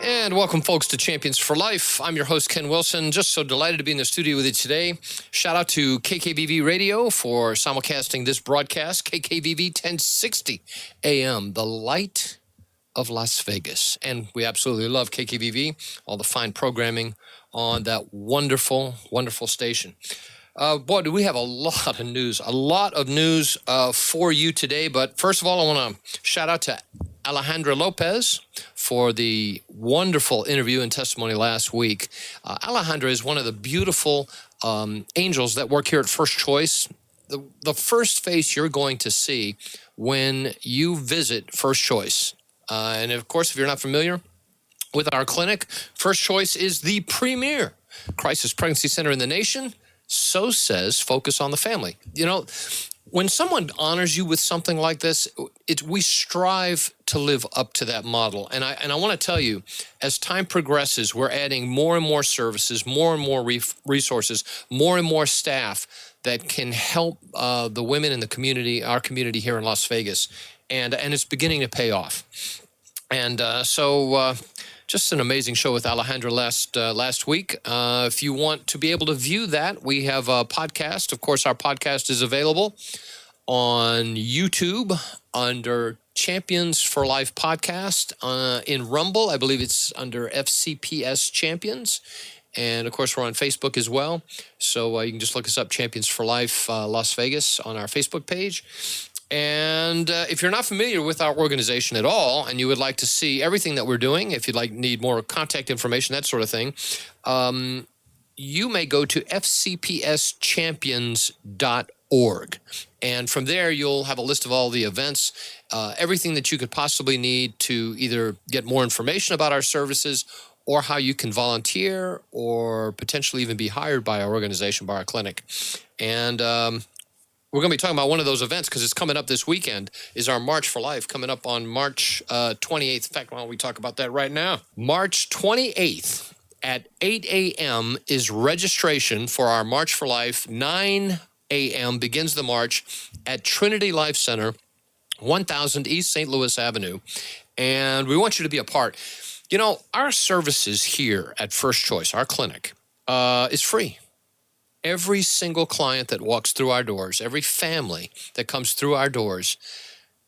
And welcome, folks, to Champions for Life. I'm your host, Ken Wilson. Just so delighted to be in the studio with you today. Shout out to KKVV Radio for simulcasting this broadcast. KKVV 1060 AM, the light of Las Vegas. And we absolutely love KKVV, all the fine programming on that wonderful, wonderful station. Boy, do we have a lot of news for you today. But first of all, I want to shout out to Alejandra Lopez for the wonderful interview and testimony last week. Alejandra is one of the beautiful angels that work here at First Choice. The first face you're going to see when you visit First Choice. And of course, if you're not familiar with our clinic, First Choice is the premier crisis pregnancy center in the nation. So says Focus on the Family. You know, when someone honors you with something like this, we strive to live up to that model. And I want to tell you, as time progresses, we're adding more and more services, more and more resources, more and more staff that can help the women in the community, our community here in Las Vegas. And it's beginning to pay off. And so just an amazing show with Alejandra last week. If you want to be able to view that, we have a podcast. Of course, our podcast is available on YouTube under Champions for Life Podcast. In Rumble, I believe it's under FCPS Champions. And, of course, we're on Facebook as well. So you can just look us up, Champions for Life Las Vegas, on our Facebook page. And if you're not familiar with our organization at all and you would like to see everything that we're doing, if you'd need more contact information, that sort of thing, you may go to fcpschampions.org. And from there, you'll have a list of all the events, everything that you could possibly need to either get more information about our services or how you can volunteer or potentially even be hired by our organization, by our clinic. And we're going to be talking about one of those events because it's coming up this weekend, is our March for Life, coming up on March 28th. In fact, why don't we talk about that right now? March 28th at 8 a.m. is registration for our March for Life. 9 a.m. begins the march at Trinity Life Center, 1000 East St. Louis Avenue. And we want you to be a part. You know, our services here at First Choice, our clinic, is free. Every single client that walks through our doors, every family that comes through our doors,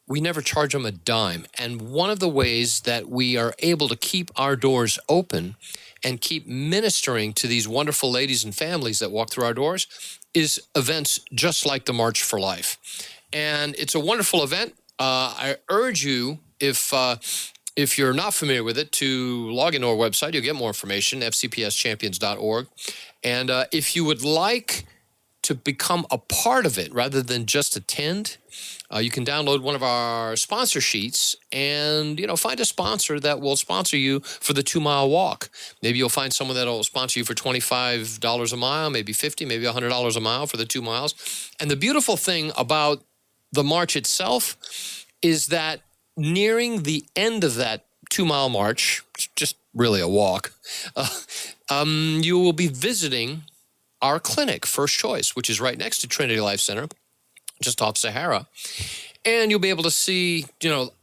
we never charge them a dime. And one of the ways that we are able to keep our doors open and keep ministering to these wonderful ladies and families that walk through our doors is events just like the March for Life. And it's a wonderful event. I urge you, if you're not familiar with it, to log into our website. You'll get more information, fcpschampions.org. And if you would like to become a part of it rather than just attend, you can download one of our sponsor sheets and, find a sponsor that will sponsor you for the 2-mile walk. Maybe you'll find someone that will sponsor you for $25 a mile, maybe $50, maybe $100 a mile for the 2 miles. And the beautiful thing about the march itself is that nearing the end of that 2-mile march, just really a walk, you will be visiting our clinic, First Choice, which is right next to Trinity Life Center, just off Sahara. And you'll be able to see,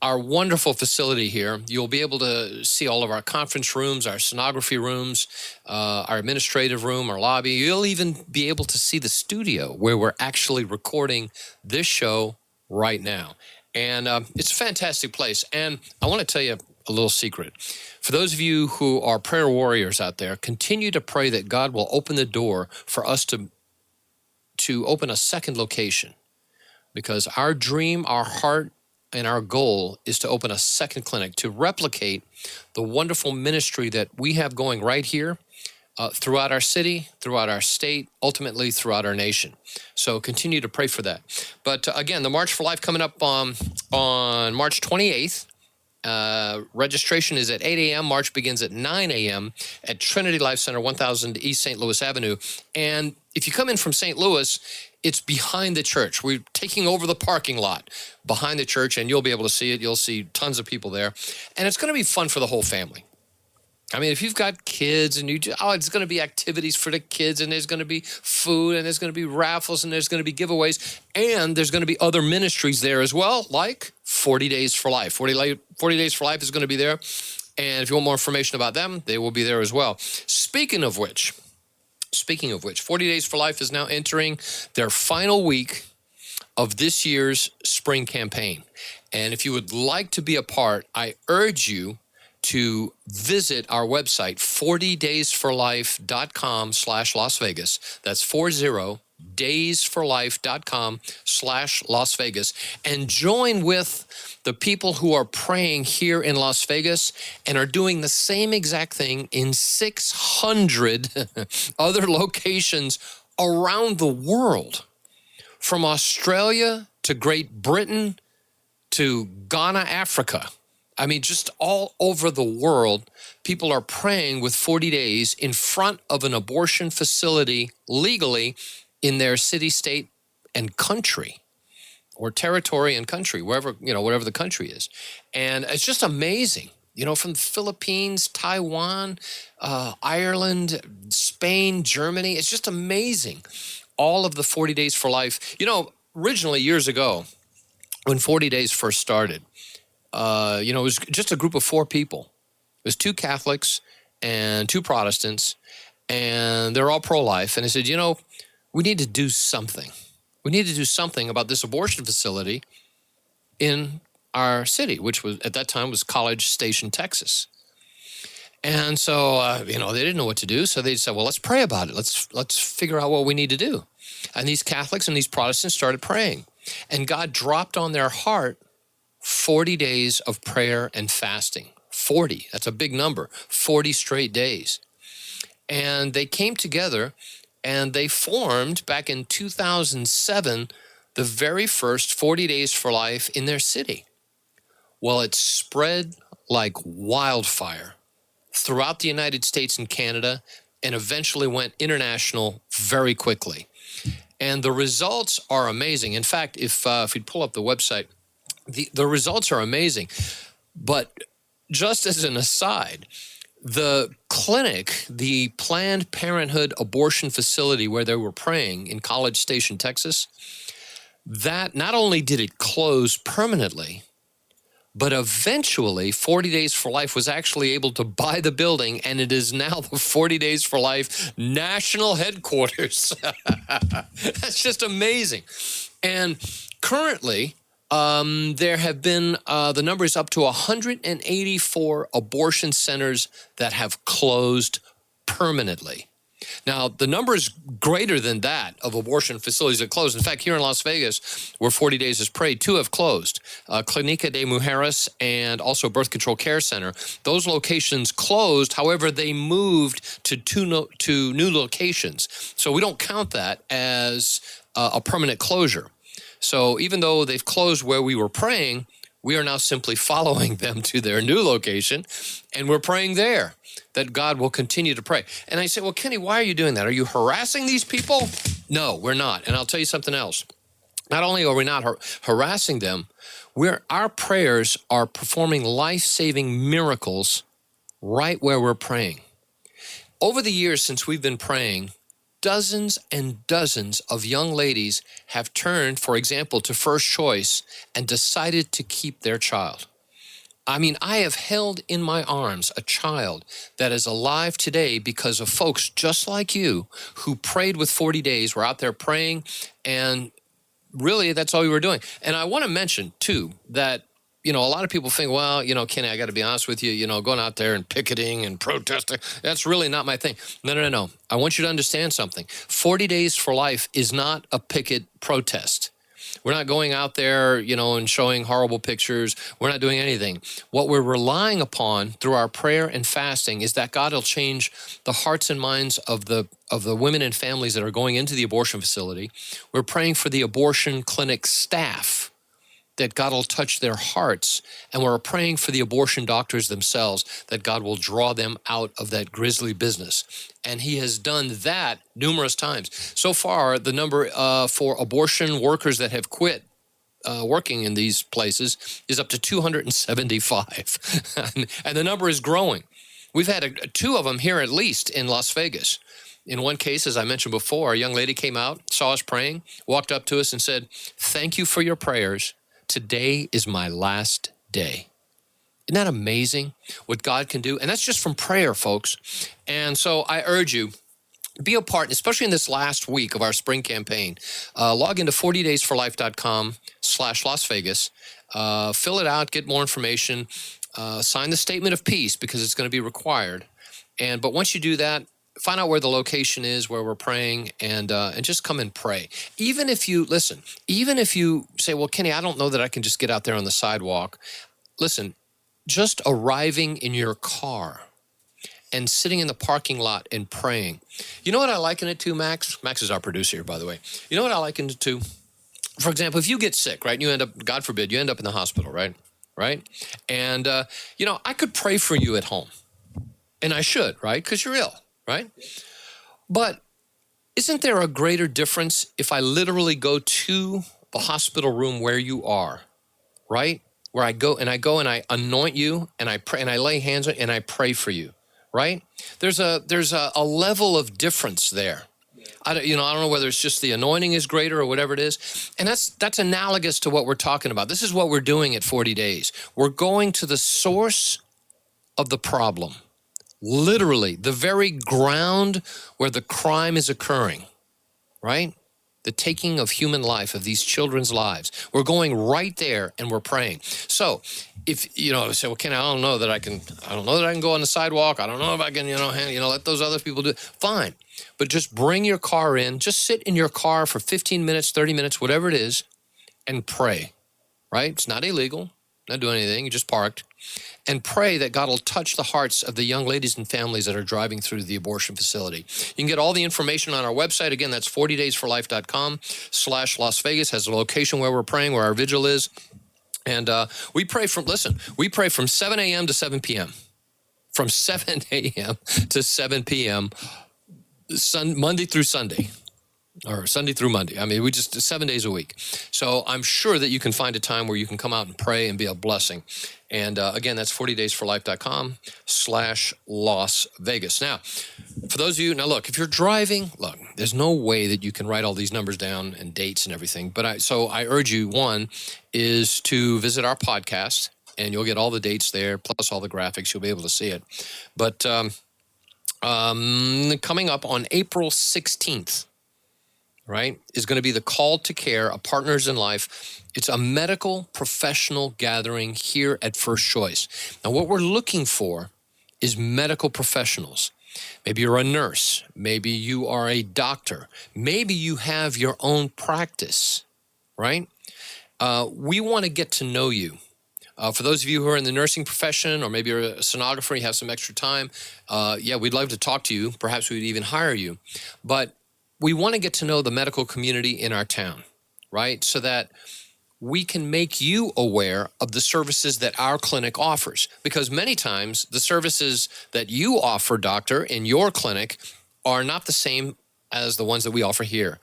our wonderful facility here. You'll be able to see all of our conference rooms, our sonography rooms, our administrative room, our lobby. You'll even be able to see the studio where we're actually recording this show right now. And it's a fantastic place. And I want to tell you a little secret. For those of you who are prayer warriors out there, continue to pray that God will open the door for us to open a second location. Because our dream, our heart, and our goal is to open a second clinic to replicate the wonderful ministry that we have going right here throughout our city, throughout our state, ultimately throughout our nation. So continue to pray for that. But again, the March for Life coming up on March 28th. Registration is at 8 a.m. March begins at 9 a.m. at Trinity Life Center, 1000 East St. Louis Avenue. And if you come in from St. Louis, it's behind the church. We're taking over the parking lot behind the church, and you'll be able to see it. You'll see tons of people there. And it's going to be fun for the whole family. I mean, if you've got kids and it's going to be activities for the kids, and there's going to be food, and there's going to be raffles, and there's going to be giveaways, and there's going to be other ministries there as well, like 40 Days for Life. 40 Days for Life is going to be there. And if you want more information about them, they will be there as well. Speaking of which, 40 Days for Life is now entering their final week of this year's spring campaign. And if you would like to be a part, I urge you to visit our website, 40daysforlife.com/Las Vegas. That's 40daysforlife.com/Las Vegas. And join with the people who are praying here in Las Vegas and are doing the same exact thing in 600 other locations around the world, from Australia to Great Britain to Ghana, Africa. I mean, just all over the world, people are praying with 40 days in front of an abortion facility legally in their city, state, and country, or territory and country, wherever, whatever the country is. And it's just amazing, from the Philippines, Taiwan, Ireland, Spain, Germany. It's just amazing. All of the 40 Days for Life. Originally, years ago, when 40 Days first started, it was just a group of 4 people. It was 2 Catholics and 2 Protestants, and they're all pro-life. And they said, we need to do something. We need to do something about this abortion facility in our city, which was at that time was College Station, Texas. And so, they didn't know what to do. So they said, well, let's pray about it. Let's figure out what we need to do. And these Catholics and these Protestants started praying. And God dropped on their heart 40 days of prayer and fasting. 40, that's a big number, 40 straight days. And they came together and they formed, back in 2007, the very first 40 Days for Life in their city. Well, it spread like wildfire throughout the United States and Canada, and eventually went international very quickly. And the results are amazing. In fact, if you'd pull up the website, the results are amazing. But just as an aside, the clinic, the Planned Parenthood abortion facility where they were praying in College Station, Texas, that not only did it close permanently, but eventually 40 Days for Life was actually able to buy the building, and it is now the 40 Days for Life national headquarters. That's just amazing. And currently, there have been, the number is up to 184 abortion centers that have closed permanently. Now, the number is greater than that of abortion facilities that closed. In fact, here in Las Vegas, where 40 Days is prayed, 2 have closed. Clínica de Mujeres and also Birth Control Care Center. Those locations closed. However, they moved to two new locations. So we don't count that as a permanent closure. So even though they've closed where we were praying, we are now simply following them to their new location, and we're praying there that God will continue to pray. And I say, well, Kenny, why are you doing that? Are you harassing these people? No, we're not. And I'll tell you something else. Not only are we not harassing them, our prayers are performing life-saving miracles right where we're praying. Over the years since we've been praying, dozens and dozens of young ladies have turned, for example, to First Choice and decided to keep their child. I mean, I have held in my arms a child that is alive today because of folks just like you who prayed with 40 Days, were out there praying, and really that's all we were doing. And I want to mention, too, that a lot of people think, well, Kenny, I got to be honest with you, going out there and picketing and protesting, that's really not my thing. No. I want you to understand something. 40 Days for Life is not a picket protest. We're not going out there, and showing horrible pictures. We're not doing anything. What we're relying upon through our prayer and fasting is that God will change the hearts and minds of the women and families that are going into the abortion facility. We're praying for the abortion clinic staff, that God will touch their hearts, and we're praying for the abortion doctors themselves, that God will draw them out of that grisly business. And he has done that numerous times. So far, the number for abortion workers that have quit working in these places is up to 275, and the number is growing. We've had 2 of them here at least in Las Vegas. In one case, as I mentioned before, a young lady came out, saw us praying, walked up to us and said, "Thank you for your prayers. Today is my last day." Isn't that amazing what God can do? And that's just from prayer, folks. And so I urge you, be a part, especially in this last week of our spring campaign. Log into 40daysforlife.com/Las Vegas. Fill it out, get more information. Sign the statement of peace because it's going to be required. But once you do that, find out where the location is, where we're praying, and just come and pray. Even if you say, well, Kenny, I don't know that I can just get out there on the sidewalk. Listen, just arriving in your car and sitting in the parking lot and praying. You know what I liken it to, Max? Max is our producer here, by the way. You know what I liken it to? For example, if you get sick, right, and you end up, God forbid, you end up in the hospital, right? And, I could pray for you at home. And I should, right? Because you're ill, right? But isn't there a greater difference if I literally go to the hospital room where you are, right? Where I go and I anoint you and I pray and I lay hands on and I pray for you, right? There's a level of difference there. I don't know whether it's just the anointing is greater or whatever it is. And that's analogous to what we're talking about. This is what we're doing at 40 Days. We're going to the source of the problem. Literally, the very ground where the crime is occurring, right? The taking of human life, of these children's lives. We're going right there and we're praying. So if, say, well, Ken, I don't know that I can go on the sidewalk. I don't know if I can, let those other people do it. Fine. But just bring your car in. Just sit in your car for 15 minutes, 30 minutes, whatever it is, and pray, right? It's not illegal. Not doing anything. You just parked. And pray that God will touch the hearts of the young ladies and families that are driving through the abortion facility. You can get all the information on our website. Again, that's 40daysforlife.com/Las Vegas. Has a location where we're praying, where our vigil is. And we pray from 7 a.m. to 7 p.m. From 7 a.m. to 7 p.m. Monday through Sunday. Or Sunday through Monday. I mean, we just 7 days a week. So I'm sure that you can find a time where you can come out and pray and be a blessing. And again, that's 40daysforlife.com/Las Vegas. Now, for those of you, look, if you're driving, there's no way that you can write all these numbers down and dates and everything. So I urge you, one is to visit our podcast and you'll get all the dates there, plus all the graphics. You'll be able to see it. But coming up on April 16th, right, is going to be the Call to Care, a Partners in Life. It's a medical professional gathering here at First Choice. Now, what we're looking for is medical professionals. Maybe you're a nurse. Maybe you are a doctor. Maybe you have your own practice, right? We want to get to know you. For those of you who are in the nursing profession, or maybe you're a sonographer, you have some extra time, we'd love to talk to you. Perhaps we'd even hire you. But we want to get to know the medical community in our town, right? So that we can make you aware of the services that our clinic offers. Because many times the services that you offer, doctor, in your clinic are not the same as the ones that we offer here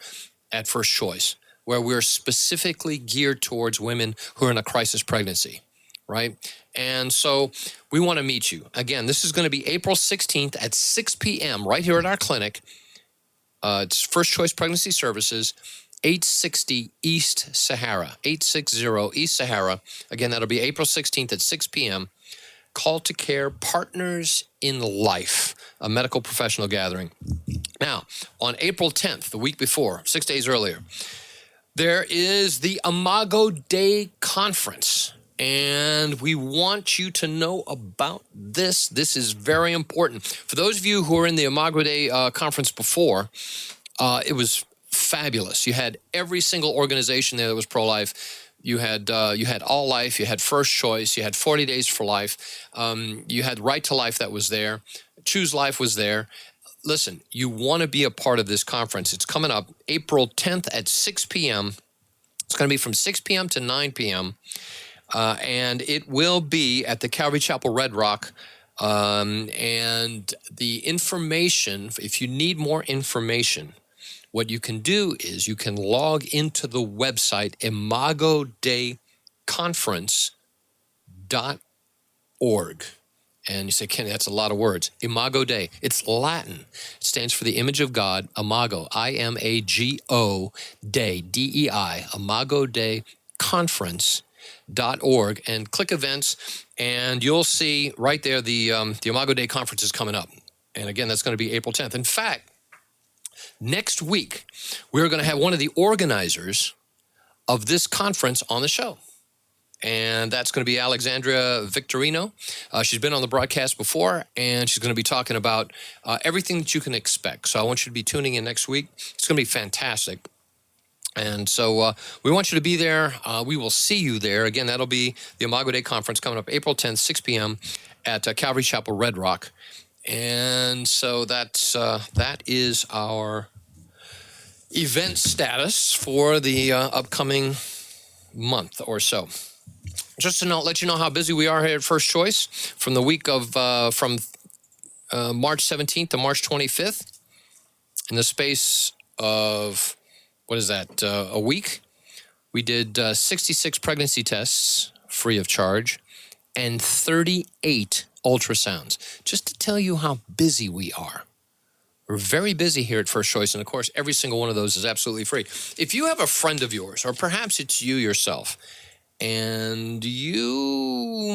at First Choice, where we're specifically geared towards women who are in a crisis pregnancy, right? And so we want to meet you. Again, this is going to be April 16th at 6 p.m. right here at our clinic. It's First Choice Pregnancy Services, 860 East Sahara, 860 East Sahara. Again, that'll be April 16th at 6 p.m. Call to Care, Partners in Life, a medical professional gathering. Now, on April 10th, the week before, 6 days earlier, there is the Imago Dei Conference. And we want you to know about this. This is very important. For those of you who were in the Imago Dei conference before, it was fabulous. You had every single organization there that was pro-life. You had All Life, you had First Choice, you had 40 Days for Life, you had Right to Life that was there, Choose Life was there. Listen, you want to be a part of this conference. It's coming up April 10th at 6 p.m. It's going to be from 6 p.m. to 9 p.m., and it will be at the Calvary Chapel Red Rock. And the information, if you need more information, what you can do is you can log into the website imagodeiconference.org. And you say, Kenny, that's a lot of words. Imago Dei. It's Latin. It stands for the image of God. Imago, I-M-A-G-O, Dei, D-E-I. Imago Dei Conference. imagodayconference.org and click events, and you'll see right there the Imago Day Conference is coming up. And again, that's going to be April 10th. In fact, next week, we're going to have one of the organizers of this conference on the show. And that's going to be Alexandria Victorino. She's been on the broadcast before, and she's going to be talking about everything that you can expect. So I want you to be tuning in next week. It's going to be fantastic. And so we want you to be there. We will see you there. Again, that'll be the Imago Day Conference coming up April 10th, 6 p.m. at Calvary Chapel, Red Rock. And so that is our event status for the upcoming month or so. Just to let you know how busy we are here at First Choice from the week of from March 17th to March 25th. In the space of, what is that, a week, we did 66 pregnancy tests free of charge and 38 ultrasounds. Just to tell you how busy we are. We're very busy here at First Choice, and of course, every single one of those is absolutely free. If you have a friend of yours, or perhaps it's you yourself, and you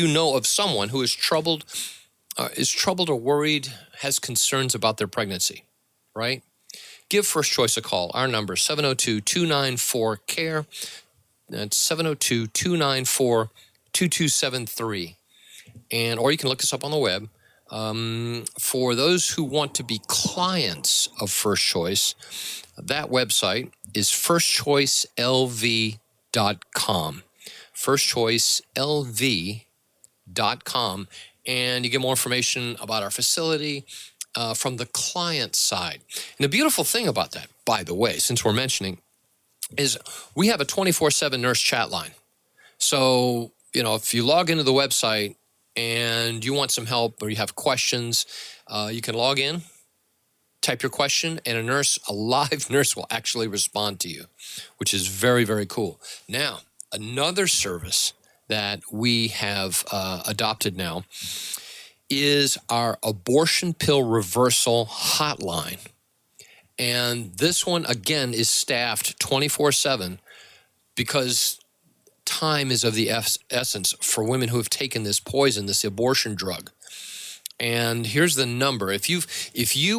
know of someone who is troubled or worried, has concerns about their pregnancy, right? Give First Choice a call. Our number is 702-294-CARE. That's 702-294-2273. Or you can look us up on the web. For those who want to be clients of First Choice, that website is firstchoicelv.com. firstchoicelv.com. And you get more information about our facility from the client side. And the beautiful thing about that, by the way, since we're mentioning, is we have a 24/7 nurse chat line. So, if you log into the website and you want some help or you have questions, you can log in, type your question, and a live nurse will actually respond to you, which is very, very cool. Now, another service that we have adopted now is our abortion pill reversal hotline. And this one, again, is staffed 24/7 because time is of the essence for women who have taken this poison, this abortion drug. And here's the number. If you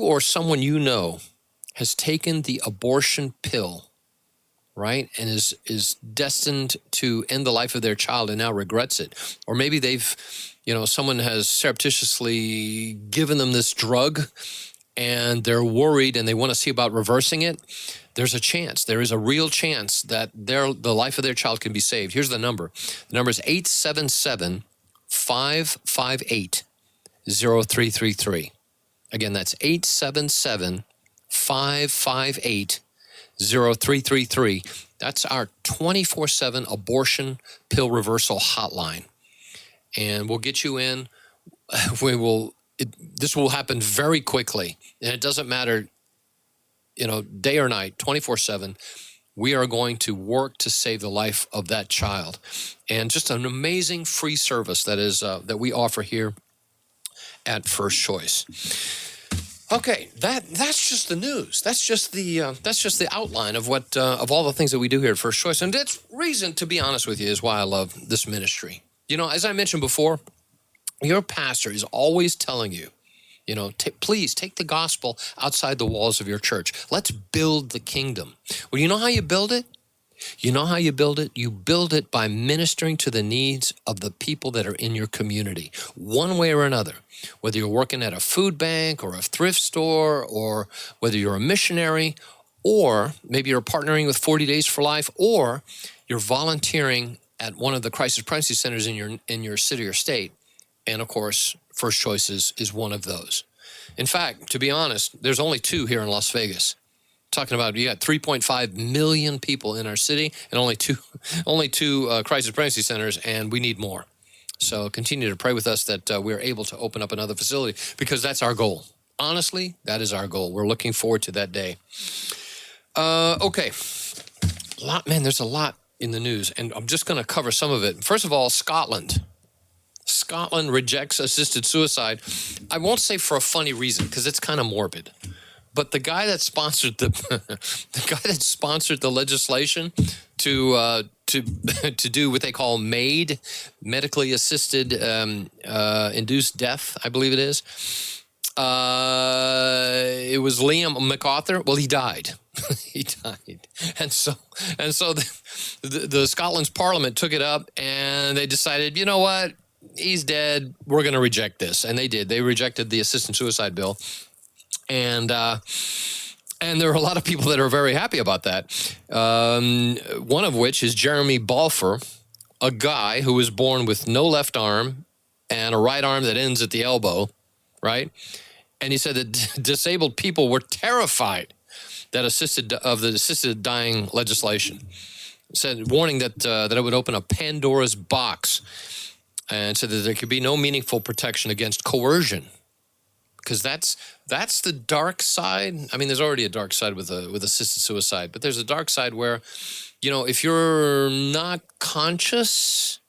or someone you know has taken the abortion pill, right, and is destined to end the life of their child and now regrets it, or maybe someone has surreptitiously given them this drug and they're worried and they want to see about reversing it, there's a chance. There is a real chance that the life of their child can be saved. Here's the number. The number is 877-558-0333. Again, that's 877-558-0333. That's our 24/7 abortion pill reversal hotline. And we'll get you in. This will happen very quickly. And it doesn't matter, day or night, 24/7. We are going to work to save the life of that child. And just an amazing free service that we offer here at First Choice. Okay, that's just the news. That's just the outline of what of all the things that we do here at First Choice. And that's reason, to be honest with you, is why I love this ministry. As I mentioned before, your pastor is always telling you, please take the gospel outside the walls of your church. Let's build the kingdom. Well, you know how you build it? You build it by ministering to the needs of the people that are in your community, one way or another. Whether you're working at a food bank or a thrift store, or whether you're a missionary, or maybe you're partnering with 40 Days for Life, or you're volunteering at one of the crisis pregnancy centers in your city or state. And of course, First Choice is one of those. In fact, to be honest, there's only 2 here in Las Vegas. Talking about, you got 3.5 million people in our city and only two crisis pregnancy centers, and we need more. So continue to pray with us that we're able to open up another facility, because that's our goal. Honestly, that is our goal. We're looking forward to that day. Okay. There's a lot in the news, and I'm just going to cover some of it. First of all, Scotland. Scotland rejects assisted suicide. I won't say for a funny reason, because it's kind of morbid. But the guy that sponsored the legislation to to do what they call MAID, medically assisted induced death, I believe it is. It was Liam MacArthur. Well, he died. He died, and so the Scotland's Parliament took it up, and they decided, you know what, he's dead. We're going to reject this, and they did. They rejected the assisted suicide bill, and there are a lot of people that are very happy about that. One of which is Jeremy Balfour, a guy who was born with no left arm and a right arm that ends at the elbow, right? And he said that disabled people were terrified that the assisted dying legislation. Said, warning that it would open a Pandora's box, and said that there could be no meaningful protection against coercion, because that's the dark side. I mean, there's already a dark side with assisted suicide, but there's a dark side where, if you're not conscious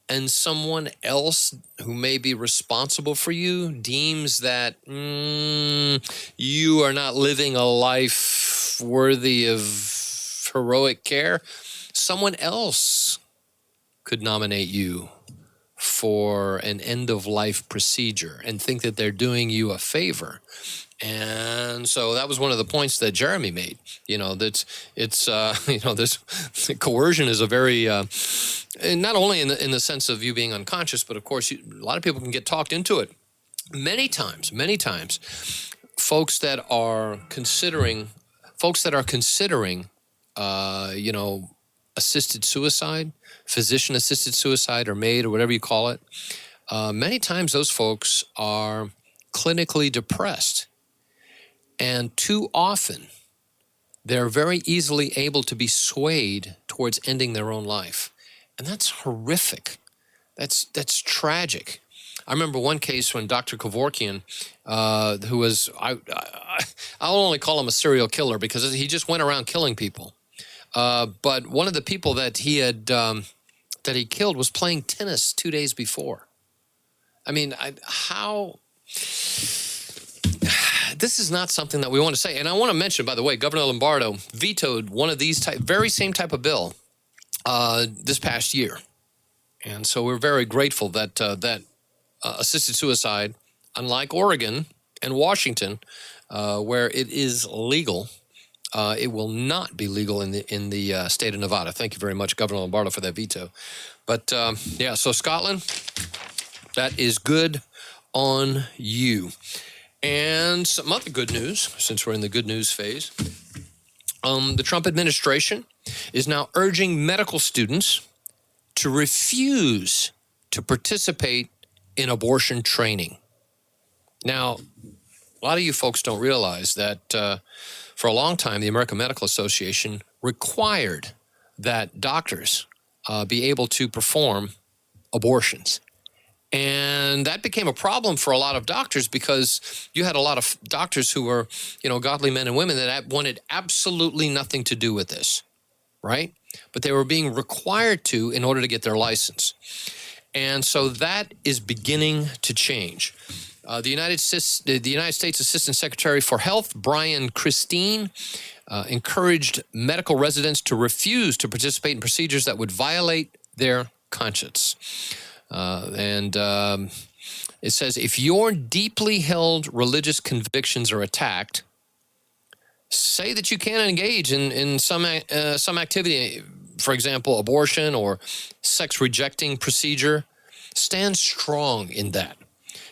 and someone else who may be responsible for you deems that you are not living a life worthy of heroic care, someone else could nominate you for an end-of-life procedure and think that they're doing you a favor. And so that was one of the points that Jeremy made. This coercion is a very not only in the sense of you being unconscious, but of course a lot of people can get talked into it. Many times, folks that are considering, assisted suicide, physician-assisted suicide, or MAID, or whatever you call it. Many times those folks are clinically depressed. And too often, they're very easily able to be swayed towards ending their own life. And that's horrific. That's tragic. I remember one case when Dr. Kevorkian, who was, I'll only call him a serial killer because he just went around killing people. But one of the people that he killed was playing tennis 2 days before. I mean, this is not something that we want to say. And I want to mention, by the way, Governor Lombardo vetoed one of these very same type of bill this past year. And so we're very grateful that assisted suicide, unlike Oregon and Washington, where it is legal, it will not be legal in the state of Nevada. Thank you very much, Governor Lombardo, for that veto. But so Scotland, that is good on you. And some other good news, since we're in the good news phase. The Trump administration is now urging medical students to refuse to participate in abortion training. Now, a lot of you folks don't realize that for a long time, the American Medical Association required that doctors be able to perform abortions. And that became a problem for a lot of doctors because you had a lot of doctors who were, godly men and women that wanted absolutely nothing to do with this, right? But they were being required to in order to get their license. And so that is beginning to change. The United States Assistant Secretary for Health, Brian Christine, encouraged medical residents to refuse to participate in procedures that would violate their conscience. It says, if your deeply held religious convictions are attacked, say that you can't engage in some activity, for example, abortion or sex-rejecting procedure. Stand strong in that.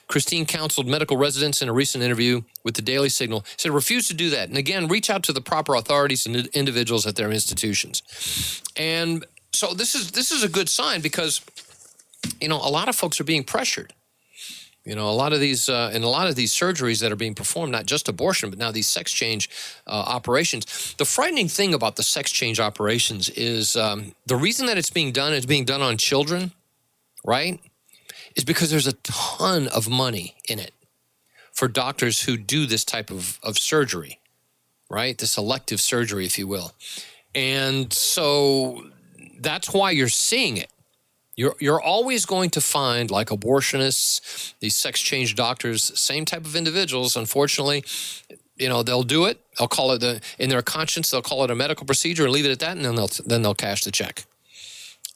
Christine counseled medical residents in a recent interview with the Daily Signal, said refuse to do that. And again, reach out to the proper authorities and individuals at their institutions. And so this is a good sign because, a lot of folks are being pressured. A lot of these surgeries that are being performed, not just abortion, but now these sex change operations. The frightening thing about the sex change operations is the reason that it's being done on children, right, is because there's a ton of money in it for doctors who do this type of surgery, right, this elective surgery, if you will. And so that's why you're seeing it. You're always going to find, like abortionists, these sex change doctors, same type of individuals, unfortunately, they'll do it. They'll call it in their conscience, they'll call it a medical procedure and leave it at that, and then they'll cash the check.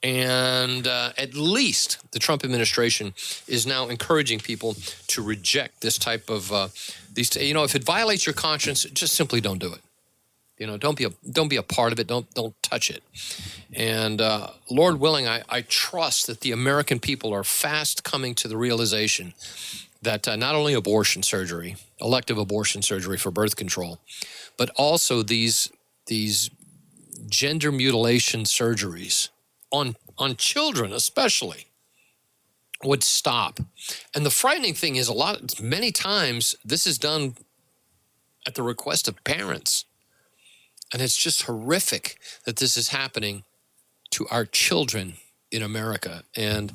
And at least the Trump administration is now encouraging people to reject this type of if it violates your conscience, just simply don't do it. Don't be a part of it. Don't touch it. And Lord willing, I trust that the American people are fast coming to the realization that not only abortion surgery, elective abortion surgery for birth control, but also these gender mutilation surgeries on children especially would stop. And the frightening thing is many times this is done at the request of parents. And it's just horrific that this is happening to our children in America. And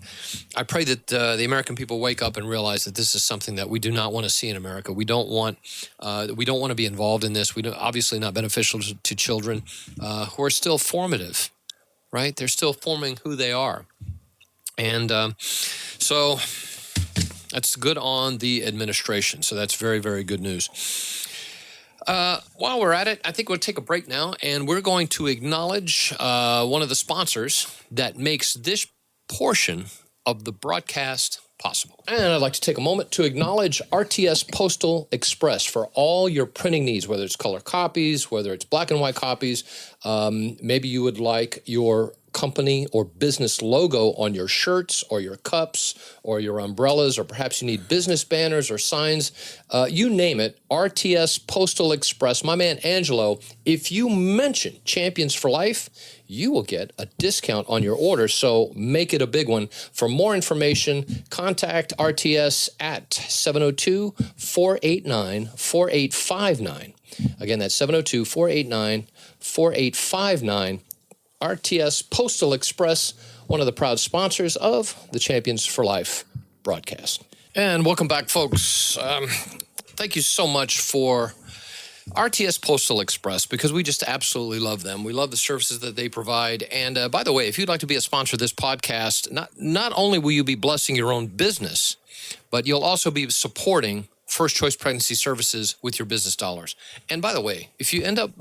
I pray that the American people wake up and realize that this is something that we do not want to see in America. We don't want to be involved in this. Obviously not beneficial to children who are still formative, right? They're still forming who they are. And so that's good on the administration. So that's very, very good news. While we're at it, I think we'll take a break now, and we're going to acknowledge one of the sponsors that makes this portion of the broadcast possible. And I'd like to take a moment to acknowledge RTS Postal Express for all your printing needs, whether it's color copies, whether it's black and white copies. Maybe you would like your company or business logo on your shirts or your cups or your umbrellas, or perhaps you need business banners or signs. You name it, RTS Postal Express. My man Angelo, if you mention Champions for Life, you will get a discount on your order, so make it a big one. For more information, contact RTS at 702-489-4859. Again, that's 702-489-4859. RTS Postal Express, one of the proud sponsors of the Champions for Life broadcast. And welcome back, folks. Thank you so much for RTS Postal Express, because we just absolutely love them. We love the services that they provide. And by the way, if you'd like to be a sponsor of this podcast, not only will you be blessing your own business, but you'll also be supporting First Choice Pregnancy Services with your business dollars. And by the way, if you end up,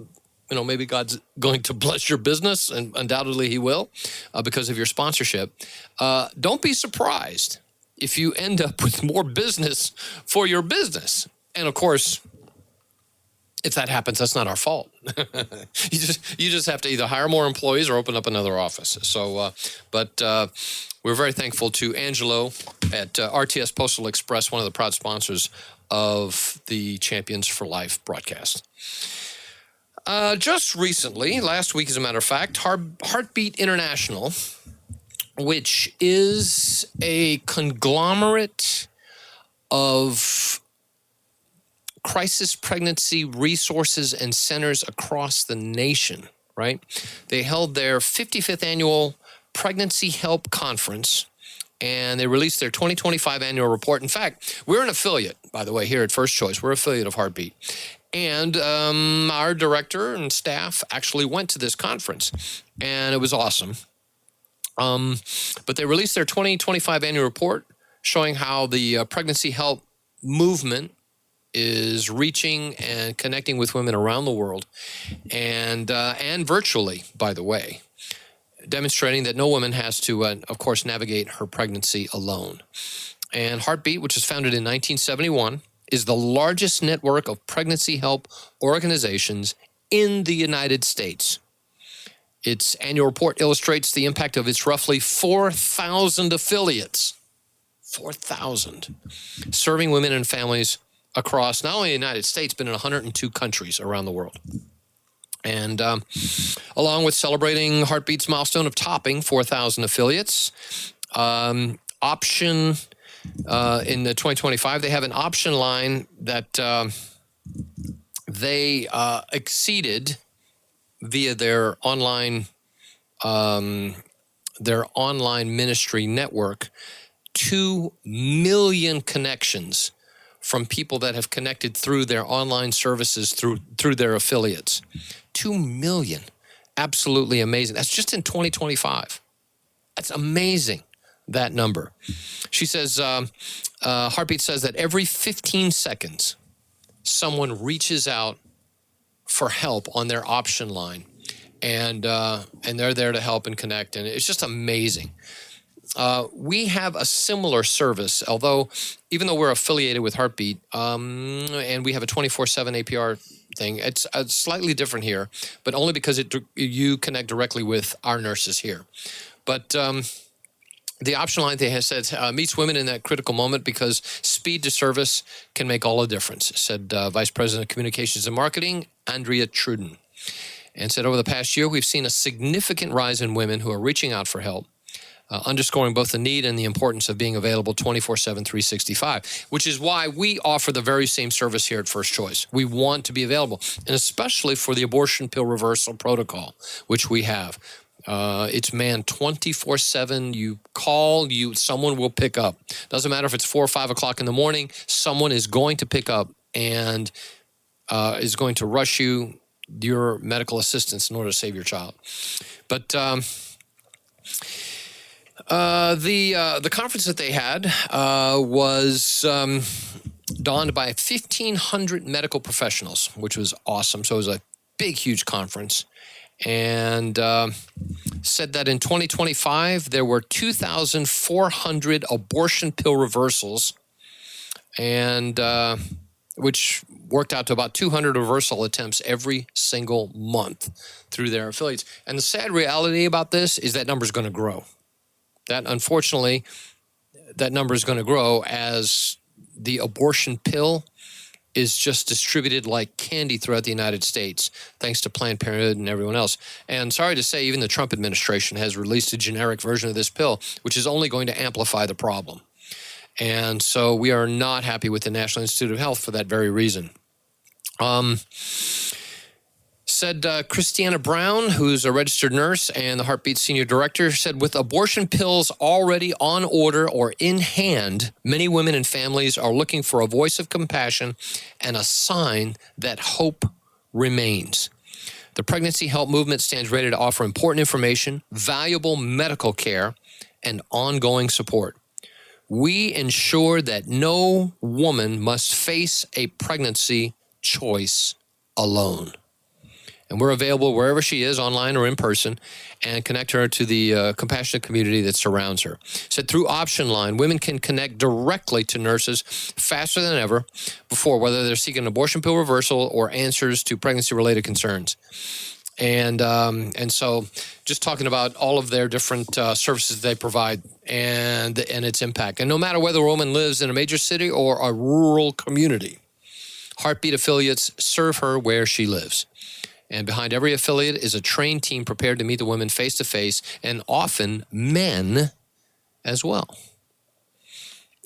maybe God's going to bless your business, and undoubtedly he will, because of your sponsorship. Don't be surprised if you end up with more business for your business. And of course, if that happens, that's not our fault. You just have to either hire more employees or open up another office. So, but we're very thankful to Angelo at RTS Postal Express, one of the proud sponsors of the Champions for Life broadcast. Just recently, last week as a matter of fact, Heartbeat International, which is a conglomerate of crisis pregnancy resources and centers across the nation, right? They held their 55th annual Pregnancy Help Conference, and they released their 2025 annual report. In fact, we're an affiliate, by the way, here at First Choice. We're an affiliate of Heartbeat. And our director and staff actually went to this conference, and it was awesome. But they released their 2025 annual report showing how the pregnancy help movement is reaching and connecting with women around the world, and virtually, by the way, demonstrating that no woman has to, of course, navigate her pregnancy alone. And Heartbeat, which was founded in 1971, is the largest network of pregnancy help organizations in the United States. Its annual report illustrates the impact of its roughly 4,000 affiliates, 4,000, serving women and families across not only the United States, but in 102 countries around the world. And along with celebrating Heartbeat's milestone of topping 4,000 affiliates, Option in the 2025, they have an option line that they exceeded via their online ministry network 2 million connections from people that have connected through their online services through their affiliates. 2 million. Absolutely amazing. That's just in 2025. That's amazing, that number. She says, Heartbeat says that every 15 seconds, someone reaches out for help on their option line, and they're there to help and connect, and it's just amazing. We have a similar service, although even though we're affiliated with Heartbeat, and we have a 24/7 APR thing, it's slightly different here, but only because you connect directly with our nurses here. But the option line, they have said, meets women in that critical moment because speed to service can make all the difference, said Vice President of Communications and Marketing, Andrea Truden. And said over the past year, we've seen a significant rise in women who are reaching out for help, underscoring both the need and the importance of being available 24/7, 365, which is why we offer the very same service here at First Choice. We want to be available, and especially for the abortion pill reversal protocol, which we have. It's manned 24/7. You call, someone will pick up. Doesn't matter if it's 4 or 5 o'clock in the morning, someone is going to pick up and is going to rush you your medical assistance in order to save your child. But the conference that they had was donned by 1,500 medical professionals, which was awesome. So it was a big, huge conference. And said that in 2025, there were 2,400 abortion pill reversals, and which worked out to about 200 reversal attempts every single month through their affiliates. And the sad reality about this is that number is going to grow. Unfortunately, that number is going to grow as the abortion pill is just distributed like candy throughout the United States, thanks to Planned Parenthood and everyone else. And sorry to say, even the Trump administration has released a generic version of this pill, which is only going to amplify the problem. And so we are not happy with the National Institute of Health for that very reason. Said Christiana Brown, who's a registered nurse and the Heartbeat Senior Director, said with abortion pills already on order or in hand, many women and families are looking for a voice of compassion and a sign that hope remains. The Pregnancy Help Movement stands ready to offer important information, valuable medical care, and ongoing support. We ensure that no woman must face a pregnancy choice alone. And we're available wherever she is, online or in person, and connect her to the compassionate community that surrounds her. Said through Option Line, women can connect directly to nurses faster than ever before, whether they're seeking abortion pill reversal or answers to pregnancy-related concerns. And so just talking about all of their different services they provide and its impact. And no matter whether a woman lives in a major city or a rural community, Heartbeat affiliates serve her where she lives. And behind every affiliate is a trained team prepared to meet the women face-to-face, and often men as well.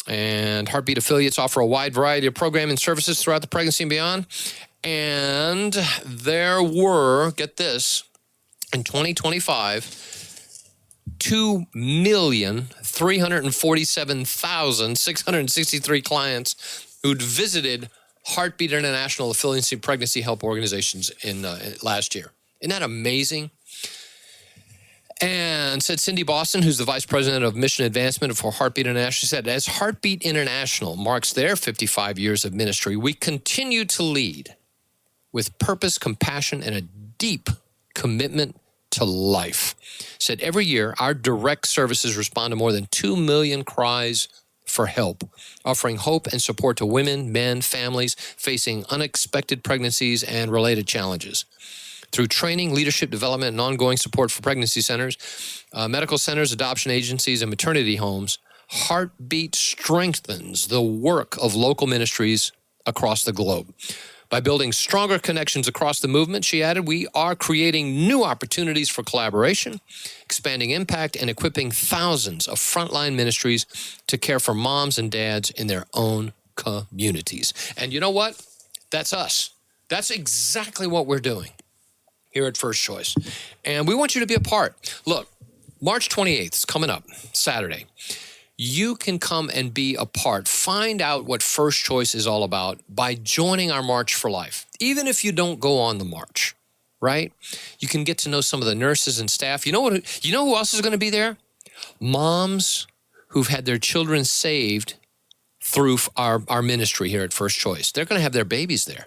And Heartbeat affiliates offer a wide variety of programming and services throughout the pregnancy and beyond. And there were, get this, in 2025, 2,347,663 clients who'd visited Heartbeat International affiliates and pregnancy help organizations in last year. Isn't that amazing? And said Cindy Boston, who's the Vice President of Mission Advancement for Heartbeat International, said, as Heartbeat International marks their 55 years of ministry, we continue to lead with purpose, compassion, and a deep commitment to life. Said every year, our direct services respond to more than 2 million cries for help, offering hope and support to women, men, families facing unexpected pregnancies and related challenges. Through training, leadership development, and ongoing support for pregnancy centers, medical centers, adoption agencies, and maternity homes, Heartbeat strengthens the work of local ministries across the globe. By building stronger connections across the movement, she added, we are creating new opportunities for collaboration, expanding impact, and equipping thousands of frontline ministries to care for moms and dads in their own communities. And you know what? That's us. That's exactly what we're doing here at First Choice. And we want you to be a part. Look, March 28th is coming up, Saturday. You can come and be a part. Find out what First Choice is all about by joining our March for Life. Even if you don't go on the march, right? You can get to know some of the nurses and staff. You know who else is going to be there? Moms who've had their children saved through our ministry here at First Choice. They're going to have their babies there,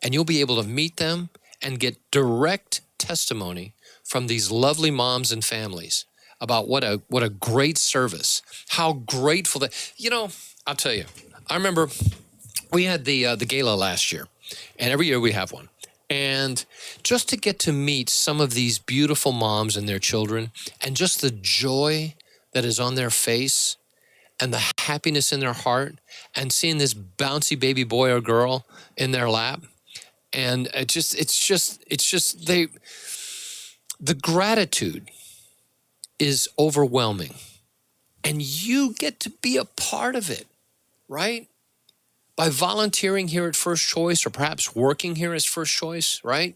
and you'll be able to meet them and get direct testimony from these lovely moms and families about what a great service, how grateful that, I'll tell you, I remember we had the gala last year, and every year we have one. And just to get to meet some of these beautiful moms and their children, and just the joy that is on their face and the happiness in their heart, and seeing this bouncy baby boy or girl in their lap. And the gratitude is overwhelming, and you get to be a part of it, right? By volunteering here at First Choice, or perhaps working here as First Choice, right?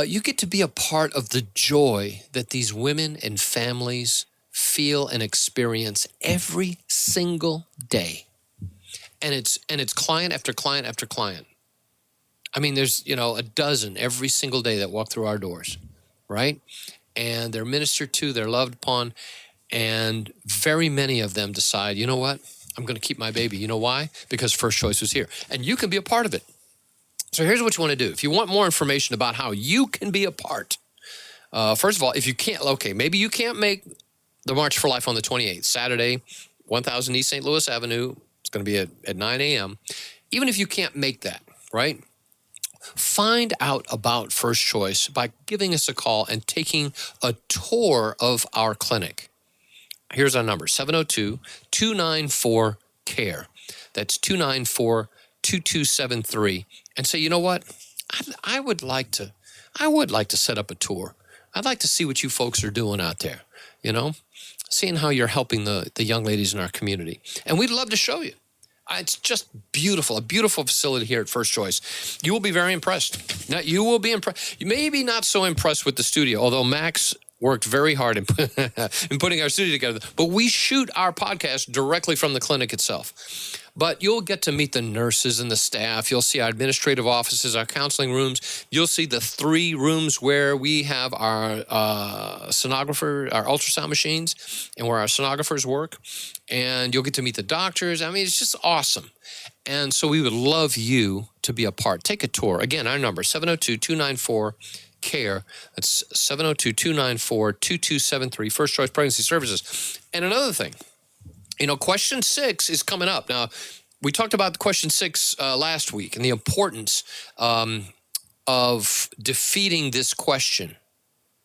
You get to be a part of the joy that these women and families feel and experience every single day. And it's client after client after client. I mean, there's, a dozen every single day that walk through our doors, right? And they're ministered to, they're loved upon, and very many of them decide, you know what? I'm going to keep my baby. You know why? Because First Choice was here. And you can be a part of it. So here's what you want to do. If you want more information about how you can be a part, first of all, if you can't, maybe you can't make the March for Life on the 28th, Saturday, 1000 East St. Louis Avenue. It's going to be at 9 a.m. Even if you can't make that, right? Find out about First Choice by giving us a call and taking a tour of our clinic. Here's our number, 702-294-CARE. That's 294-2273. And say, you know what? I would like to set up a tour. I'd like to see what you folks are doing out there, seeing how you're helping the young ladies in our community. And we'd love to show you. It's just beautiful, a beautiful facility here at First Choice. You will be very impressed. Now, you will be impressed. You may be not so impressed with the studio, although Max worked very hard in putting our studio together. But we shoot our podcast directly from the clinic itself. But you'll get to meet the nurses and the staff. You'll see our administrative offices, our counseling rooms. You'll see the 3 rooms where we have our sonographer, our ultrasound machines, and where our sonographers work. And you'll get to meet the doctors. I mean, it's just awesome. And so we would love you to be a part. Take a tour. Again, our number, 702-294-CARE. That's 702-294-2273, First Choice Pregnancy Services. And another thing, question 6 is coming up. Now, we talked about question 6 last week and the importance of defeating this question.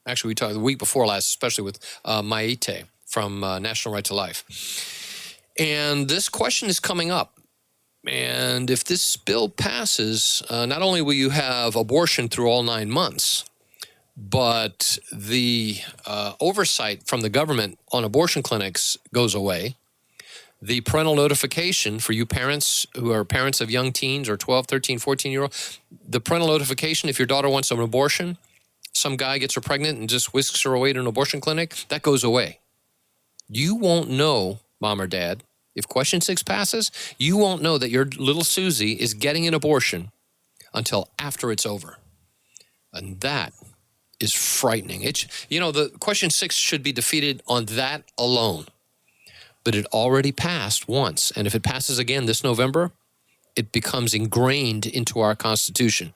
Actually, we talked the week before last, especially with Maite from National Right to Life. And this question is coming up. And if this bill passes, not only will you have abortion through all 9 months, but the oversight from the government on abortion clinics goes away. The parental notification for you parents who are parents of young teens or 12, 13, 14-year-old, the parental notification if your daughter wants an abortion, some guy gets her pregnant and just whisks her away to an abortion clinic, that goes away. You won't know, Mom or Dad, if question 6 passes, you won't know that your little Susie is getting an abortion until after it's over. And that is frightening. The question 6 should be defeated on that alone. But it already passed once. And if it passes again this November, it becomes ingrained into our Constitution.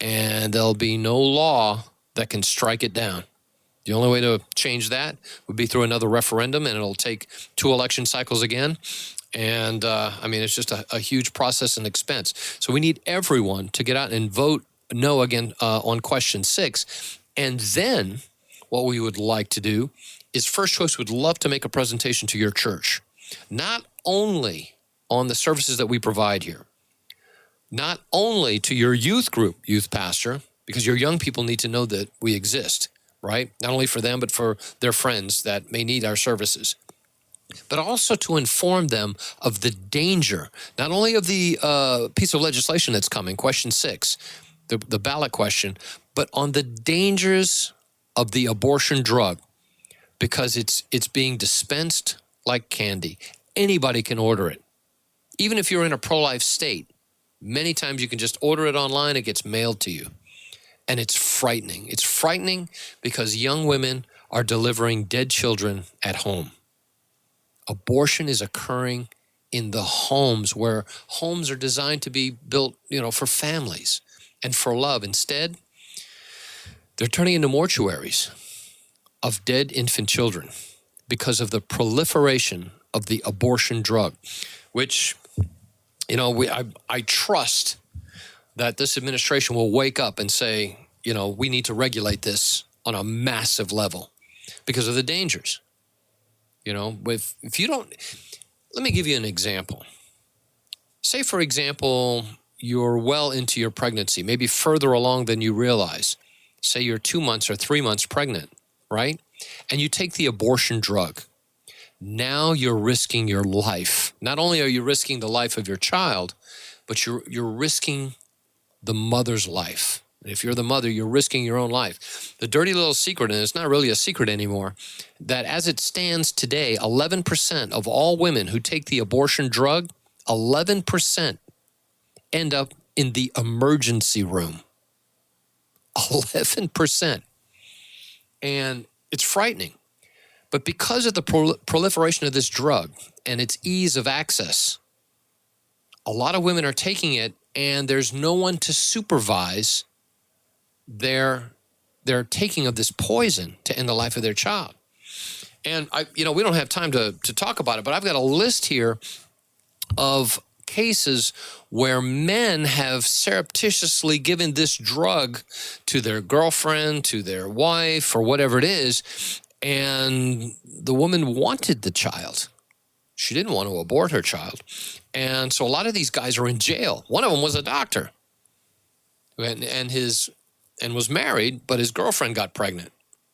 And there'll be no law that can strike it down. The only way to change that would be through another referendum, and it'll take 2 election cycles again. And, it's just a huge process and expense. So we need everyone to get out and vote no again on question 6. And then what we would like to do is First Choice would love to make a presentation to your church, not only on the services that we provide here, not only to your youth group, youth pastor, because your young people need to know that we exist, right? Not only for them, but for their friends that may need our services, but also to inform them of the danger, not only of the piece of legislation that's coming, question 6, the ballot question, but on the dangers of the abortion drug, because it's being dispensed like candy. Anybody can order it. Even if you're in a pro-life state, many times you can just order it online, it gets mailed to you. And it's frightening. It's frightening because young women are delivering dead children at home. Abortion is occurring in the homes, where homes are designed to be built, for families and for love. Instead, they're turning into mortuaries of dead infant children because of the proliferation of the abortion drug, which, I trust that this administration will wake up and say, we need to regulate this on a massive level because of the dangers. If you don't, let me give you an example. Say, for example, you're well into your pregnancy, maybe further along than you realize. Say you're 2 months or 3 months pregnant, right? And you take the abortion drug. Now you're risking your life. Not only are you risking the life of your child, but you're risking the mother's life. If you're the mother, you're risking your own life. The dirty little secret, and it's not really a secret anymore, that as it stands today, 11% of all women who take the abortion drug, 11% end up in the emergency room. 11%. And it's frightening. But because of the proliferation of this drug and its ease of access, a lot of women are taking it, and there's no one to supervise their taking of this poison to end the life of their child. And we don't have time to talk about it, but I've got a list here of cases where men have surreptitiously given this drug to their girlfriend, to their wife, or whatever it is, and the woman wanted the child. She didn't want to abort her child. And so a lot of these guys are in jail. One of them was a doctor and was married, but his girlfriend got pregnant.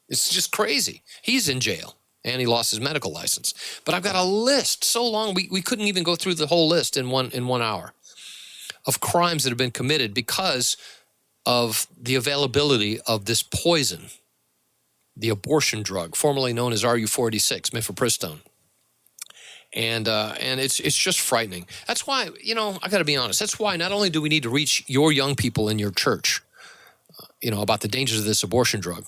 It's just crazy. He's in jail, and he lost his medical license. But I've got a list so long, we couldn't even go through the whole list in one hour of crimes that have been committed because of the availability of this poison, the abortion drug, formerly known as RU-486, mifepristone. And it's just frightening. That's why, I got to be honest, that's why not only do we need to reach your young people in your church, about the dangers of this abortion drug,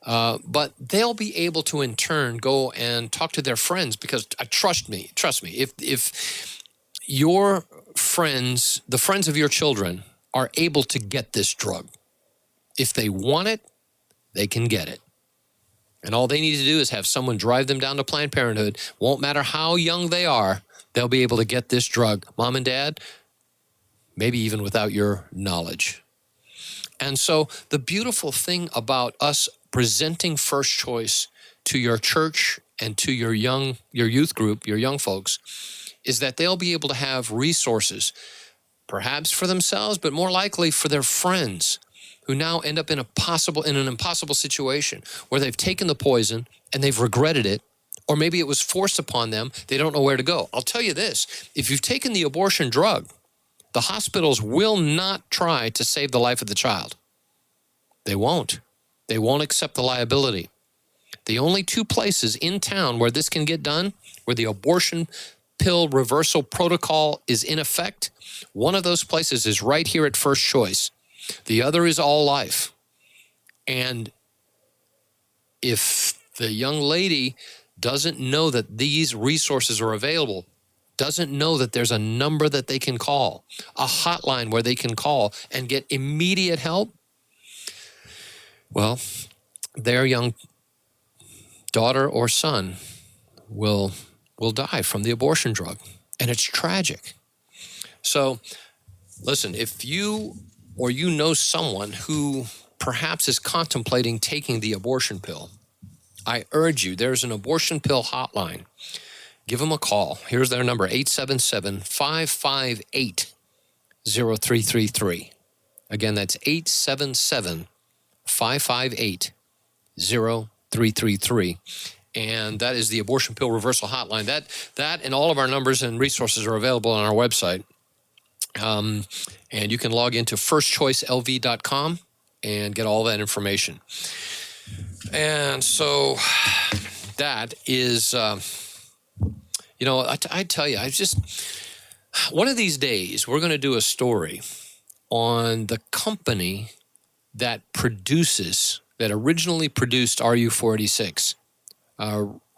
but they'll be able to in turn go and talk to their friends, because trust me, if your friends, the friends of your children, are able to get this drug, if they want it, they can get it. And all they need to do is have someone drive them down to Planned Parenthood. Won't matter how young they are, they'll be able to get this drug. Mom and Dad, maybe even without your knowledge. And so the beautiful thing about us presenting First Choice to your church and to your youth group, your young folks, is that they'll be able to have resources, perhaps for themselves, but more likely for their friends, who now end up in an impossible situation where they've taken the poison and they've regretted it, or maybe it was forced upon them. They don't know where to go. I'll tell you this, if you've taken the abortion drug, the hospitals will not try to save the life of the child. They won't. They won't accept the liability. The only two places in town where this can get done, where the abortion pill reversal protocol is in effect, one of those places is right here at First Choice. The other is All Life. And if the young lady doesn't know that these resources are available, doesn't know that there's a number that they can call, a hotline where they can call and get immediate help, well, their young daughter or son will die from the abortion drug. And it's tragic. So, listen, if you or you know someone who perhaps is contemplating taking the abortion pill, I urge you, there's an abortion pill hotline. Give them a call. Here's their number, 877-558-0333. Again, that's 877-558-0333. And that is the abortion pill reversal hotline. That and all of our numbers and resources are available on our website. And you can log into firstchoicelv.com and get all that information. And so that is, I tell you, one of these days, we're going to do a story on the company that originally produced RU-486,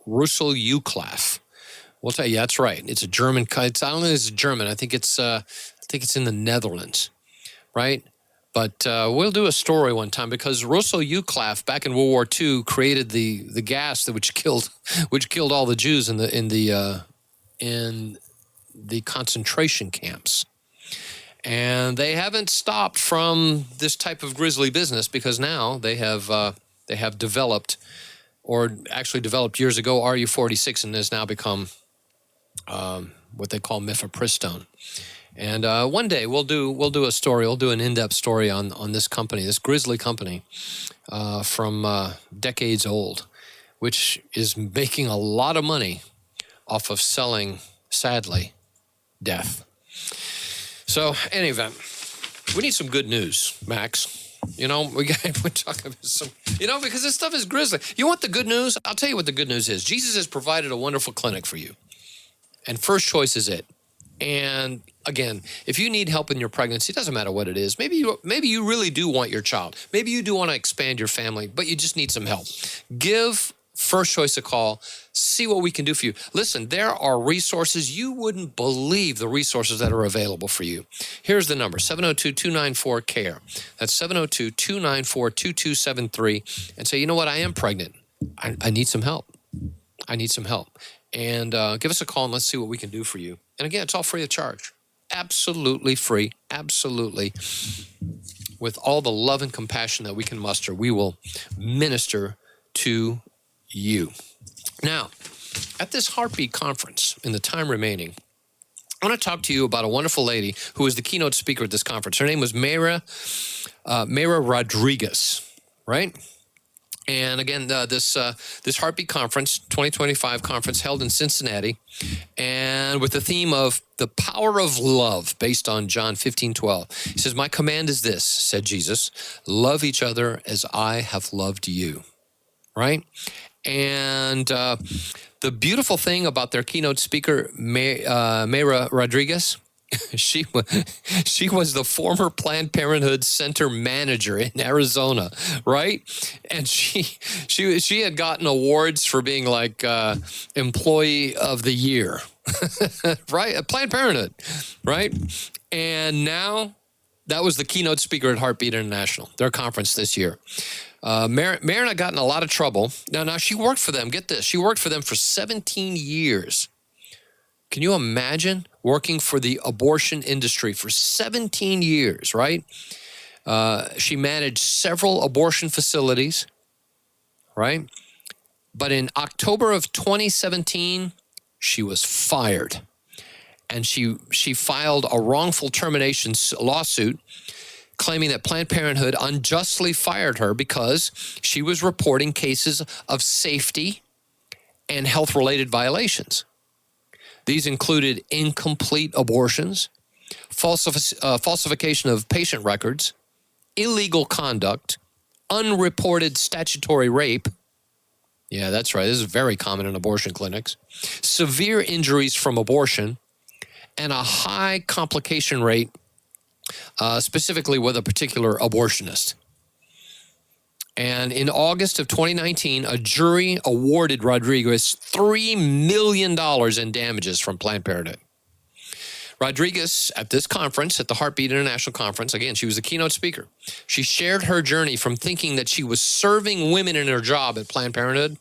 Russell Uclaf, We'll tell you, that's right. It's a German. I don't know if it's German. I think it's in the Netherlands, right? But we'll do a story one time because Russell Uclaf back in World War II created the gas that which killed all the Jews in the concentration camps. And they haven't stopped from this type of grisly business because now they have developed, or actually developed years ago, RU-46, and has now become what they call mifepristone. And one day we'll do a story. We'll do an in-depth story on this company, this grisly company from decades old, which is making a lot of money off of selling, sadly, death. So, any event, we need some good news, Max. We're talking about some, because this stuff is grisly. You want the good news? I'll tell you what the good news is. Jesus has provided a wonderful clinic for you, and First Choice is it. And again, if you need help in your pregnancy, it doesn't matter what it is. Maybe you really do want your child. Maybe you do want to expand your family, but you just need some help. Give First Choice a call. See what we can do for you. Listen, there are resources. You wouldn't believe the resources that are available for you. Here's the number, 702-294-CARE. That's 702-294-2273. And say, you know what, I am pregnant. I need some help. I need some help. And give us a call and let's see what we can do for you. And again, it's all free of charge. Absolutely free. Absolutely. With all the love and compassion that we can muster, we will minister to you. Now, at this Heartbeat conference, in the time remaining, I want to talk to you about a wonderful lady who was the keynote speaker at this conference. Her name was Mayra Rodriguez, right? And again, this Heartbeat Conference, 2025 conference held in Cincinnati, and with the theme of the power of love based on John 15:12. He says, "My command is this," said Jesus, "love each other as I have loved you." Right? And the beautiful thing about their keynote speaker, Mayra Rodriguez, she was the former Planned Parenthood Center manager in Arizona, right? And she had gotten awards for being like Employee of the Year, right? At Planned Parenthood, right? And now that was the keynote speaker at Heartbeat International, their conference this year. Marina got in a lot of trouble. Now she worked for them. Get this. She worked for them for 17 years. Can you imagine working for the abortion industry for 17 years, right? She managed several abortion facilities, right? But in October of 2017, she was fired. And she filed a wrongful termination lawsuit claiming that Planned Parenthood unjustly fired her because she was reporting cases of safety and health-related violations. These included incomplete abortions, falsification of patient records, illegal conduct, unreported statutory rape. Yeah, that's right. This is very common in abortion clinics. Severe injuries from abortion, and a high complication rate, specifically with a particular abortionist. And in August of 2019, a jury awarded Rodriguez $3 million in damages from Planned Parenthood. Rodriguez, at this conference, at the Heartbeat International Conference, again, she was the keynote speaker. She shared her journey from thinking that she was serving women in her job at Planned Parenthood,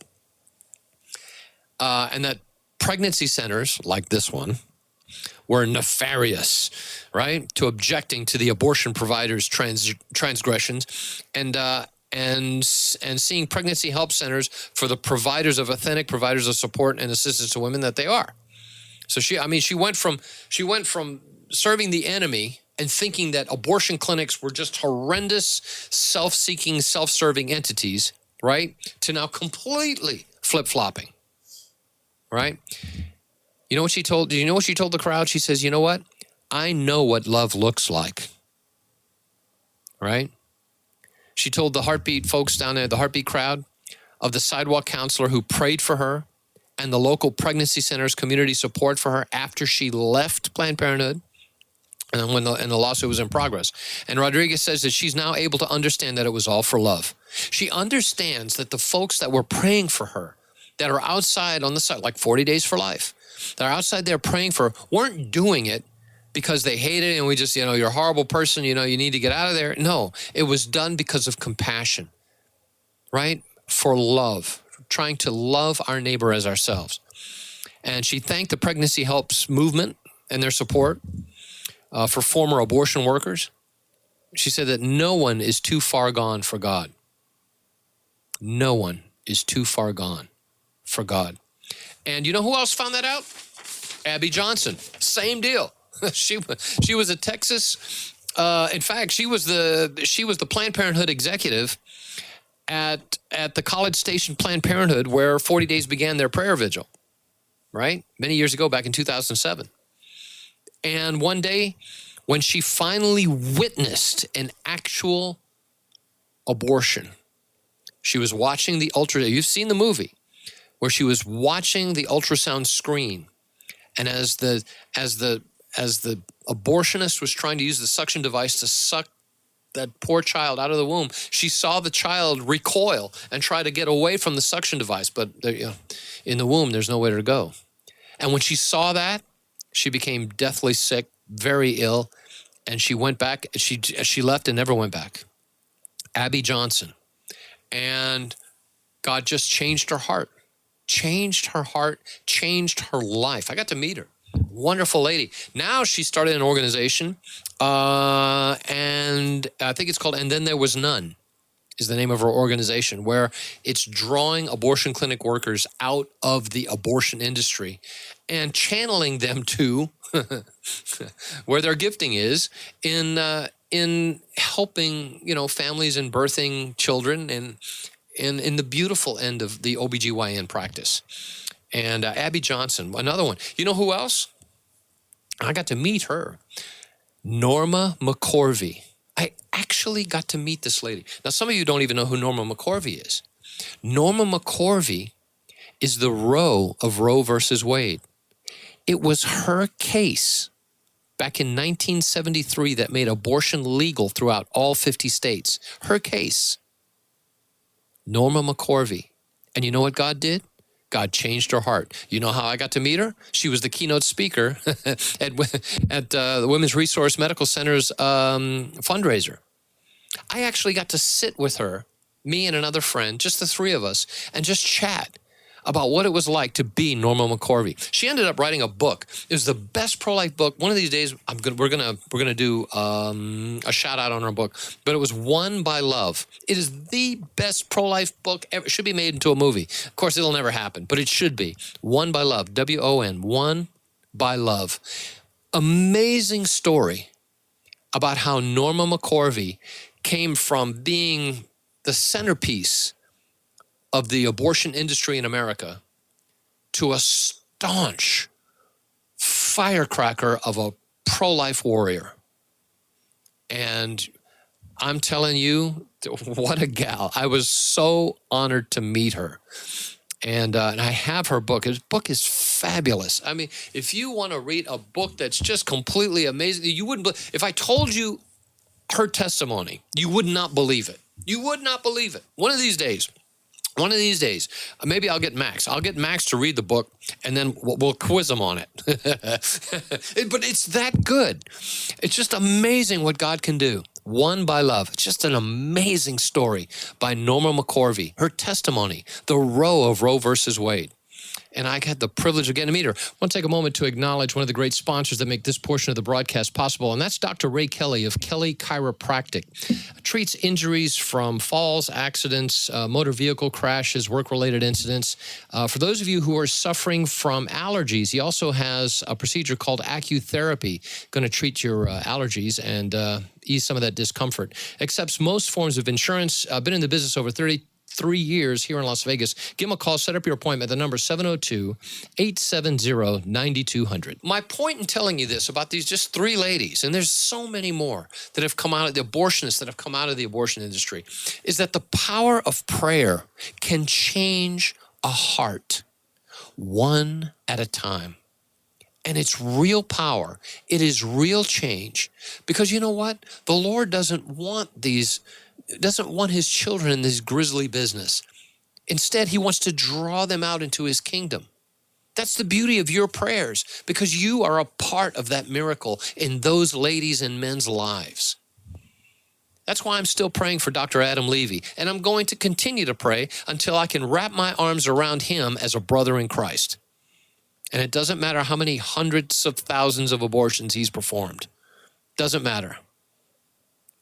and that pregnancy centers, like this one, were nefarious, right, to objecting to the abortion providers' transgressions, and seeing pregnancy help centers for the providers of authentic providers of support and assistance to women that they are. So she went from serving the enemy and thinking that abortion clinics were just horrendous, self-seeking, self-serving entities, right, to now completely flip-flopping, right? You know what she told? Do you know what she told the crowd? She says, "You know what? I know what love looks like." Right? She told the Heartbeat folks down there, the Heartbeat crowd, of the sidewalk counselor who prayed for her and the local pregnancy center's community support for her after she left Planned Parenthood and when the lawsuit was in progress. And Rodriguez says that she's now able to understand that it was all for love. She understands that the folks that were praying for her, that are outside on the side, like 40 Days for Life, that are outside there praying for, weren't doing it because they hate it and we just, you're a horrible person, you need to get out of there. No, it was done because of compassion, right? For love, trying to love our neighbor as ourselves. And she thanked the Pregnancy Helps movement and their support for former abortion workers. She said that no one is too far gone for God. No one is too far gone for God. And you know who else found that out? Abby Johnson. Same deal. She was a Texas. In fact, she was the Planned Parenthood executive at the College Station Planned Parenthood, where 40 Days began their prayer vigil. Right, many years ago, back in 2007. And one day, when she finally witnessed an actual abortion, she was watching the ultrasound. You've seen the movie where she was watching the ultrasound screen, and as the abortionist was trying to use the suction device to suck that poor child out of the womb, she saw the child recoil and try to get away from the suction device. But in the womb, there's nowhere to go. And when she saw that, she became deathly sick, very ill, and she went back. She left and never went back. Abby Johnson. And God just changed her heart, changed her life. I got to meet her. Wonderful lady. Now she started an organization, and I think it's called And Then There Was None, is the name of her organization, where it's drawing abortion clinic workers out of the abortion industry and channeling them to where their gifting is in helping, families and birthing children and in the beautiful end of the OBGYN practice. And Abby Johnson, another one. You know who else? I got to meet her. Norma McCorvey. I actually got to meet this lady. Now, some of you don't even know who Norma McCorvey is. Norma McCorvey is the Roe of Roe versus Wade. It was her case back in 1973 that made abortion legal throughout all 50 states. Her case. Norma McCorvey. And you know what God did? God changed her heart. You know how I got to meet her? She was the keynote speaker at the Women's Resource Medical Center's fundraiser. I actually got to sit with her, me and another friend, just the three of us, and just chat about what it was like to be Norma McCorvey. She ended up writing a book. It was the best pro-life book. One of these days, we're gonna do a shout out on her book. But it was Won by Love. It is the best pro-life book ever. It should be made into a movie. Of course, it'll never happen, but it should be. Won by Love. WON. Won by Love. Amazing story about how Norma McCorvey came from being the centerpiece of the abortion industry in America to a staunch firecracker of a pro-life warrior. And I'm telling you, what a gal. I was so honored to meet her. And I have her book. His book is fabulous. I mean, if you want to read a book that's just completely amazing, you wouldn't, if I told you her testimony, you would not believe it. You would not believe it. One of these days, maybe I'll get Max. I'll get Max to read the book, and then we'll quiz him on it. But it's that good. It's just amazing what God can do. Won by Love. It's just an amazing story by Norma McCorvey. Her testimony, the Roe of Roe versus Wade. And I had the privilege of getting to meet her. I want to take a moment to acknowledge one of the great sponsors that make this portion of the broadcast possible, and that's Dr. Ray Kelly of Kelly Chiropractic. Treats injuries from falls, accidents, motor vehicle crashes, work-related incidents. For those of you who are suffering from allergies, he also has a procedure called acutherapy, going to treat your allergies and ease some of that discomfort. Accepts most forms of insurance. Been in the business over 33 years here in Las Vegas. Give him a call. Set up your appointment. The number is 702-870-9200. My point in telling you this about these just three ladies, and there's so many more that have come out of the abortionists that have come out of the abortion industry, is that the power of prayer can change a heart one at a time. And it's real power. It is real change. Because you know what? The Lord doesn't want his children in this grisly business. Instead, he wants to draw them out into his kingdom. That's the beauty of your prayers, because you are a part of that miracle in those ladies' and men's lives. That's why I'm still praying for Dr. Adam Levy, and I'm going to continue to pray until I can wrap my arms around him as a brother in Christ. And it doesn't matter how many hundreds of thousands of abortions he's performed. Doesn't matter.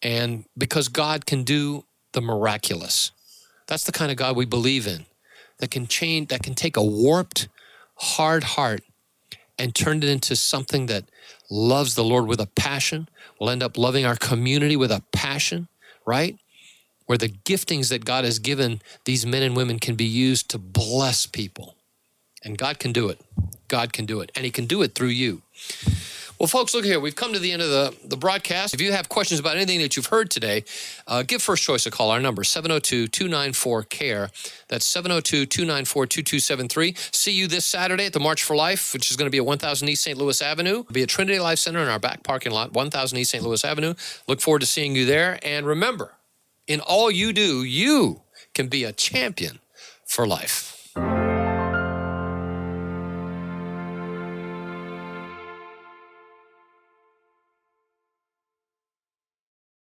And because God can do the miraculous. That's the kind of God we believe in, that can change, that can take a warped, hard heart and turn it into something that loves the Lord with a passion. We'll end up loving our community with a passion, right? Where the giftings that God has given these men and women can be used to bless people. And God can do it. God can do it. And he can do it through you. Well, folks, look here. We've come to the end of the broadcast. If you have questions about anything that you've heard today, give First Choice a call. Our number, 702-294-CARE. That's 702-294-2273. See you this Saturday at the March for Life, which is going to be at 1000 East St. Louis Avenue. It'll be at Trinity Life Center in our back parking lot, 1000 East St. Louis Avenue. Look forward to seeing you there. And remember, in all you do, you can be a champion for life.